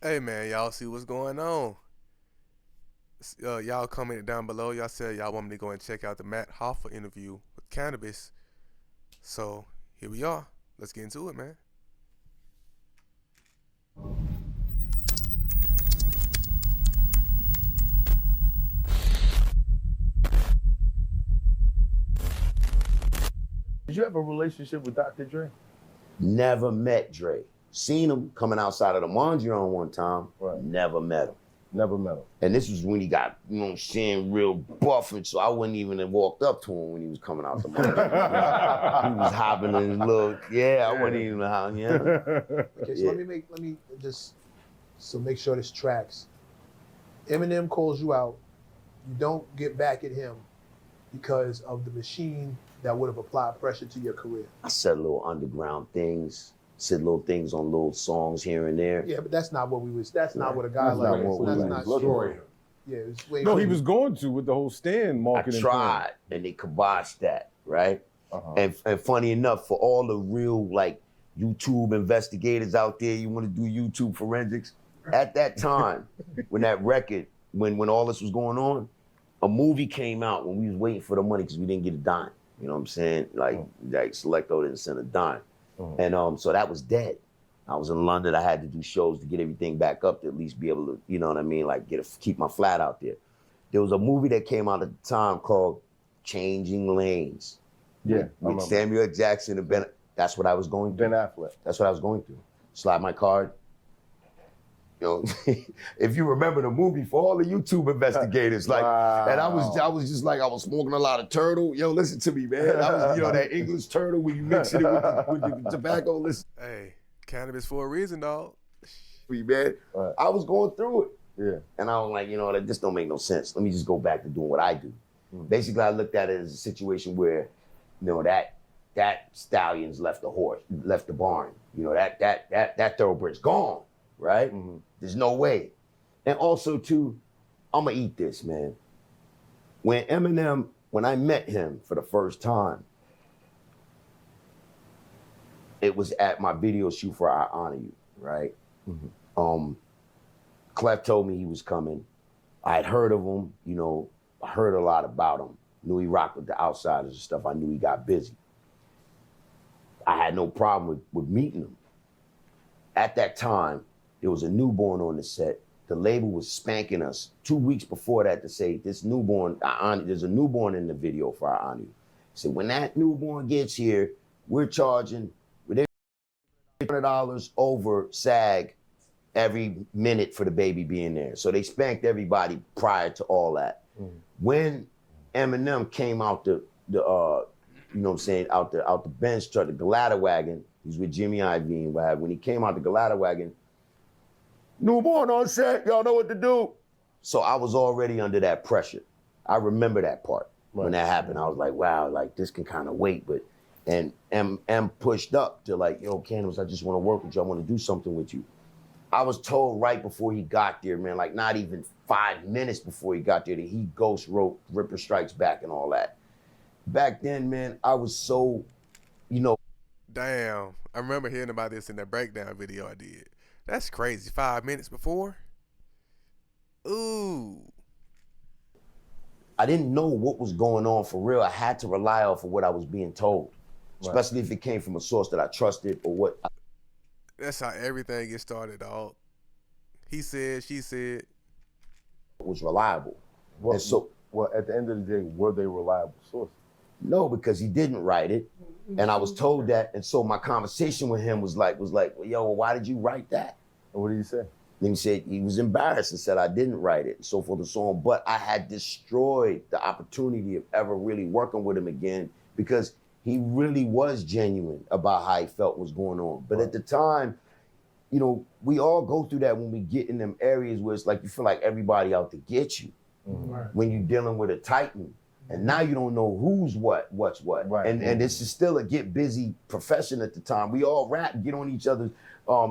Hey man, y'all see what's going on? Y'all commented down below. Y'all said y'all want me to go and check out the Matt Hoffa interview with Canibus. So here we are. Let's get into it, man. Did you have a relationship with Dr. Dre? Never met Dre. Seen him coming outside of the Mondrian one time. Right. Never met him. Never met him. And this was when he got, you know what I'm saying, real buff, and so I wouldn't even have walked up to him when he was coming out the Mondrian. He was hopping in his little, I wouldn't even know Okay, so let me just make sure this tracks. Eminem calls you out. You don't get back at him because of the machine that would have applied pressure to your career. I said little underground things, said little things on little songs here and there. Yeah, but that's not what not what a guy That's like not what we was looking for. Yeah, it's way No, he was going to with the whole stand I marketing. tried, and they kiboshed that, right? Uh-huh. And funny enough, for all the real like YouTube investigators out there, you want to do YouTube forensics, at that time, when that record, when all this was going on, a movie came out when we was waiting for the money because we didn't get a dime. You know what I'm saying? Like Selecto didn't send a dime. And so that was dead. I was in London. I had to do shows to get everything back up to at least be able to, you know what I mean, like keep my flat out there. There was a movie that came out at the time called Changing Lanes. Yeah, with Samuel Jackson and Ben. That's what I was going through. Ben Affleck. That's what I was going through. Slide my card. You know, if you remember the movie, for all the YouTube investigators, like, and I was just like, I was smoking a lot of turtle. Yo, listen to me, man. I was, you know, that English turtle when you mix it with the tobacco. Listen, Hey, Canibus for a reason, dog. man. Right. I was going through it. Yeah. And I was like, you know, this don't make no sense. Let me just go back to doing what I do. Basically, I looked at it as a situation where, you know, that stallion's left the barn. You know, that thoroughbred's gone, right? There's no way. And also, too, I'm gonna eat this, man. When I met him for the first time, it was at my video shoot for I Honor You, right? Clef told me he was coming. I had heard of him, you know, I heard a lot about him. Knew he rocked with the Outsiders and stuff. I knew he got busy. I had no problem with meeting him. At that time, there was a newborn on the set. The label was spanking us 2 weeks before that to say, this newborn, there's a newborn in the video for I Honor You. So when that newborn gets here, we're charging with $800 over SAG every minute for the baby being there. So they spanked everybody prior to all that. When Eminem came out you know what I'm saying, out the bench truck, the ladder wagon, he was with Jimmy Iovine and what have you. When he came out the ladder wagon, newborn on set, y'all know what to do. So I was already under that pressure. I remember that part. When that happened, I was like, wow, like this can kind of wait. But and M pushed up to like, yo, Canibus, I just want to work with you. I want to do something with you. I was told right before he got there, man, like not even 5 minutes before he got there, that he ghost wrote Ripper Strikes Back and all that. Back then, man, I was so, you know. Damn, I remember hearing about this in that breakdown video I did. That's crazy. 5 minutes before? Ooh. I didn't know what was going on for real. I had to rely off of what I was being told, especially if it came from a source that I trusted or what. That's how everything gets started, dog. He said, she said. Was reliable. Well, and so, at the end of the day, were they reliable sources? No, because he didn't write it. And I was told that. And so my conversation with him was like, well, yo, why did you write that? And what did he say? Then he said he was embarrassed and said I didn't write it and so forth and so on. But I had destroyed the opportunity of ever really working with him again because he really was genuine about how he felt was going on. But at the time, you know, we all go through that when we get in them areas where it's like you feel like everybody out to get you. When you're dealing with a titan. And now you don't know who's what's what. Right. And this is still a get busy profession at the time. We all rap, get on each other's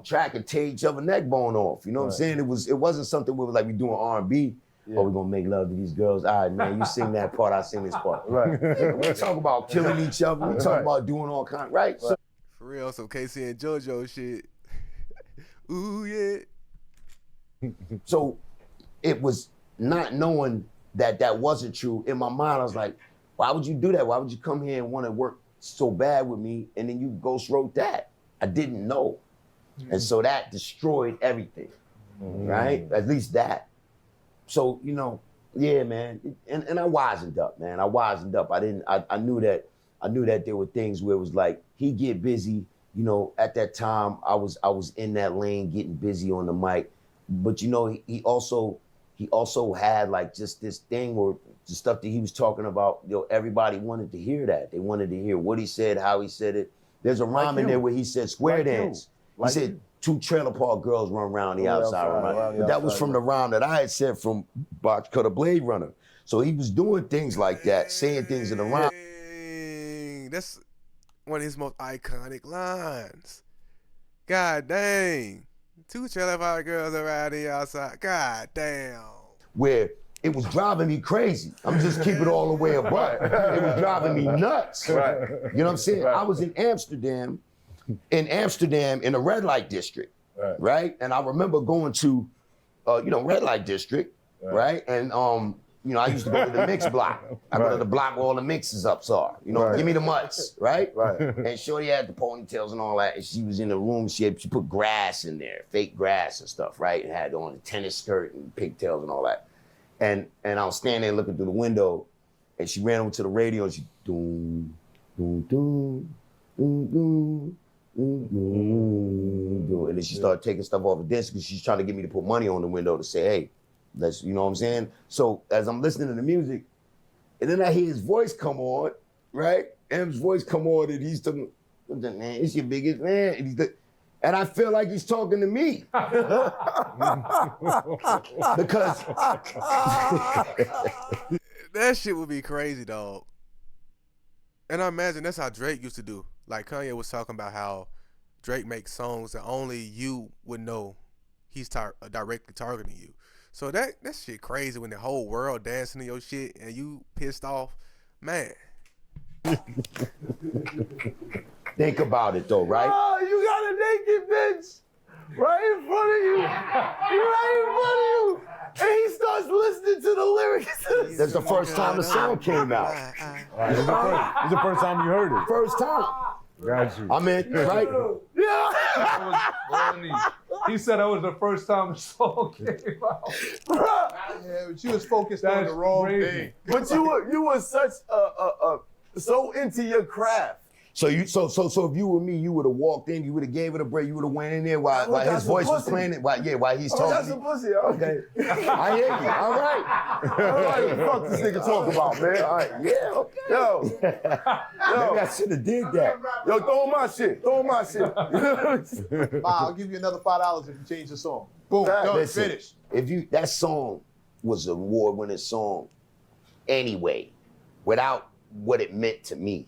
track and tear each other neck bone off. You know what I'm saying? It wasn't something where it was like we doing R&B. Oh, we're gonna make love to these girls. All right, man, you sing that part, I sing this part. Right. We talk about killing each other. We talk about doing all kinds, right? So, For real, some KC and JoJo shit. Ooh, yeah. So it was not knowing that that wasn't true. In my mind, I was like, why would you do that? Why would you come here and want to work so bad with me and then you ghost wrote that? I didn't know. And so that destroyed everything, right? At least that. So, you know, yeah, man. And I wisened up, man. I wisened up. I knew that there were things where it was like, he get busy. You know, at that time, I was in that lane getting busy on the mic. But you know, he also had like just this thing where the stuff that he was talking about, you know, everybody wanted to hear that. They wanted to hear what he said, how he said it. There's a rhyme in there where he said square dance. He said 2 trailer park girls run around the outside. But that was from the rhyme that I had said from Box Cutter Blade Runner. So he was doing things like that, saying things in the rhyme. Dang, that's one of his most iconic lines. God dang. 2 trailer park girls around the outside. God damn. Where it was driving me crazy. I'm just keeping it all the way above. It was driving me nuts. Right. You know what I'm saying? Right. I was in Amsterdam in the red light district, right? And I remember going to, red light district, right? And you know, I used to go to the mix block. I go to the block where all the mixes ups are. You know, give me the mutts, right? And Shorty had the ponytails and all that. And she was in the room. She put grass in there, fake grass and stuff, right? And had on a tennis skirt and pigtails and all that. And I was standing there looking through the window, and she ran over to the radio and she doom, doom, doom, doom, doom. And then she started taking stuff off the disc because she's trying to get me to put money on the window to say, hey, let's, you know what I'm saying? So as I'm listening to the music, and then I hear his voice come on, right? M's voice come on, and he's talking, man, it's your biggest man. And I feel like he's talking to me. Because that shit would be crazy, dog. And I imagine that's how Drake used to do. Like Kanye was talking about how Drake makes songs that only you would know he's directly targeting you. So that shit crazy when the whole world dancing to your shit and you pissed off. Man. Think about it though, right? Oh, you got a naked bitch right in front of you. Right in front of you. And he starts listening to the lyrics. That's the first time the song came out. It's the first time you heard it. First time. Got you. I mean, right? Yeah. That was funny. He said that was the first time the song came out. Yeah, but you was focused on the wrong thing. But you were such so into your craft. So if you were me, you would have walked in, you would have gave it a break, you would have went in there while his voice was playing it, while he's talking. That's some pussy. Okay. I hear you. All right. All right, fuck this nigga talk about, man. All right. Yeah, okay. Yo. Maybe I should have did that. Yo, throw my shit. I'll give you another $5 if you change the song. Boom, done, Listen, finished. That song was an award-winning song anyway, without what it meant to me.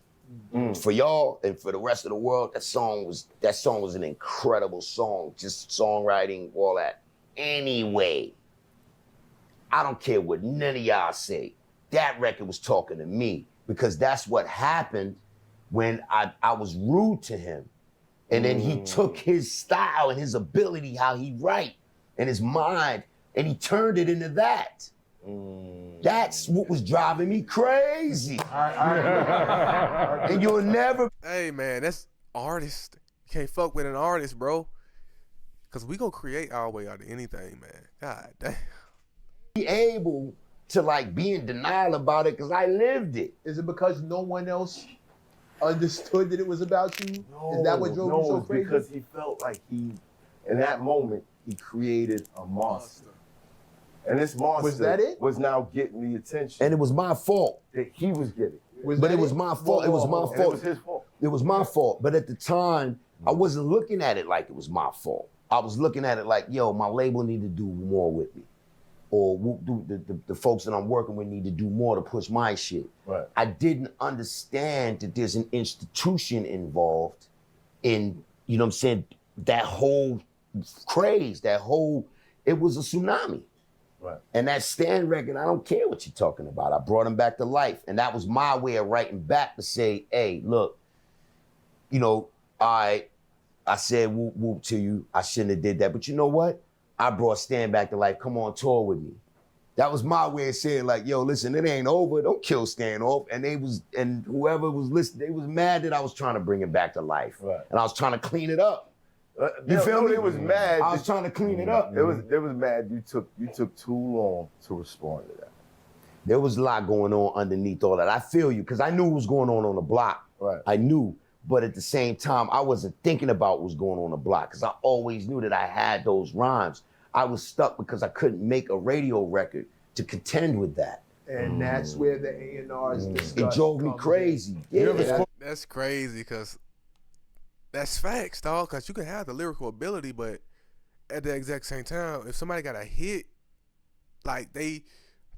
For y'all and for the rest of the world, that song was an incredible song. Just songwriting, all that. Anyway, I don't care what none of y'all say. That record was talking to me because that's what happened when I was rude to him. And then he took his style and his ability, how he write, and his mind, and he turned it into that. That's what was driving me crazy. And you'll never. Hey man, that's artist. You can't fuck with an artist, bro. Cause we gonna create our way out of anything, man. God damn. Be able to like be in denial about it because I lived it. Is it because no one else understood that it was about you? Is that what drove you so crazy? Because he felt like in that moment, he created a monster. And this monster Was that it? was now getting the attention And it was my fault. that he was getting. But it was my fault. It was my And it fault. was his fault. It was my fault. But at the time, I wasn't looking at it like it was my fault. I was looking at it like, yo, my label need to do more with me. Or the folks that I'm working with need to do more to push my shit. Right. I didn't understand that there's an institution involved in, you know what I'm saying, that whole craze, it was a tsunami. Right. And that Stand record, I don't care what you're talking about. I brought him back to life. And that was my way of writing back to say, hey, look, you know, I said whoop whoop to you. I shouldn't have did that. But you know what? I brought Stan back to life. Come on tour with me. That was my way of saying like, yo, listen, it ain't over. Don't kill Stan off. And whoever was listening, they was mad that I was trying to bring him back to life. Right. And I was trying to clean it up. You feel me? They was mad. I was trying to clean it up. They was mad. You took too long to respond to that. There was a lot going on underneath all that. I feel you, because I knew what was going on the block. Right. I knew. But at the same time, I wasn't thinking about what was going on the block, because I always knew that I had those rhymes. I was stuck because I couldn't make a radio record to contend with that. And that's where the A&R's discussion It drove me comes crazy. You Yeah. ever That's crazy, because that's facts, dog. Because you can have the lyrical ability, but at the exact same time, if somebody got a hit, like they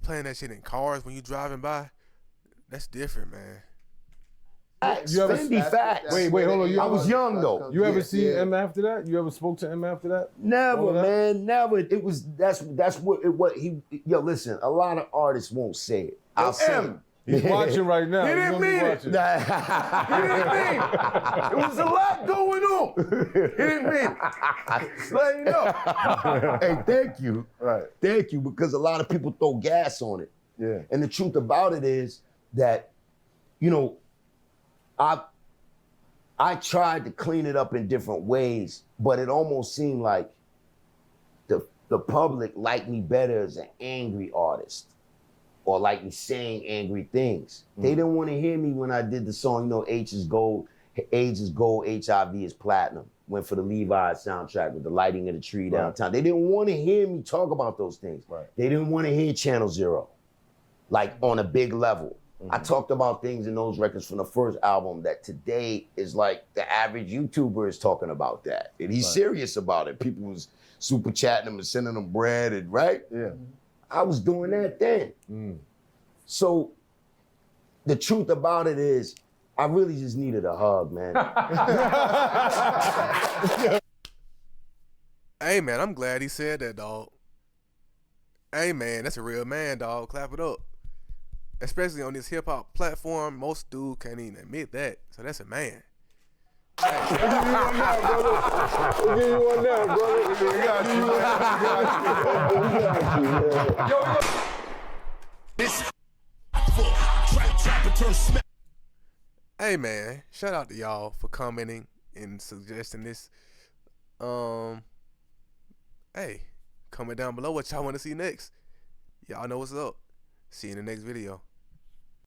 playing that shit in cars when you driving by, that's different, man. Facts. You ever- Fendi facts. Wait, hold on. I was young, though. You ever seen yeah. M after that? You ever spoke to M after that? Never, All of that? man, never. It was that's what he. Yo, listen, a lot of artists won't say it. I'll say it. He's watching right now. He He's didn't gonna be mean it. watching. He didn't mean it. There was a lot going on. He didn't mean it. Just let you know. Hey, thank you. Right. Thank you, because a lot of people throw gas on it. Yeah. And the truth about it is that, you know, I tried to clean it up in different ways, but it almost seemed like the public liked me better as an angry artist, or like me saying angry things. They didn't want to hear me when I did the song, you know, AIDS is gold, HIV is platinum. Went for the Levi's soundtrack with the lighting of the tree downtown. They didn't want to hear me talk about those things. Right. They didn't want to hear Channel Zero, like on a big level. I talked about things in those records from the first album that today is like the average YouTuber is talking about that. And he's serious about it. People was super chatting him and sending him bread, and right? Yeah. I was doing that then. So the truth about it is, I really just needed a hug, man. Hey, man, I'm glad he said that, dog. Hey, man, that's a real man, dog. Clap it up. Especially on this hip-hop platform, most dudes can't even admit that. So that's a man. We'll give you one now, brother. We got you. Hey, man, shout out to y'all for commenting and suggesting this. Hey, comment down below what y'all want to see next. Y'all know what's up. See you in the next video.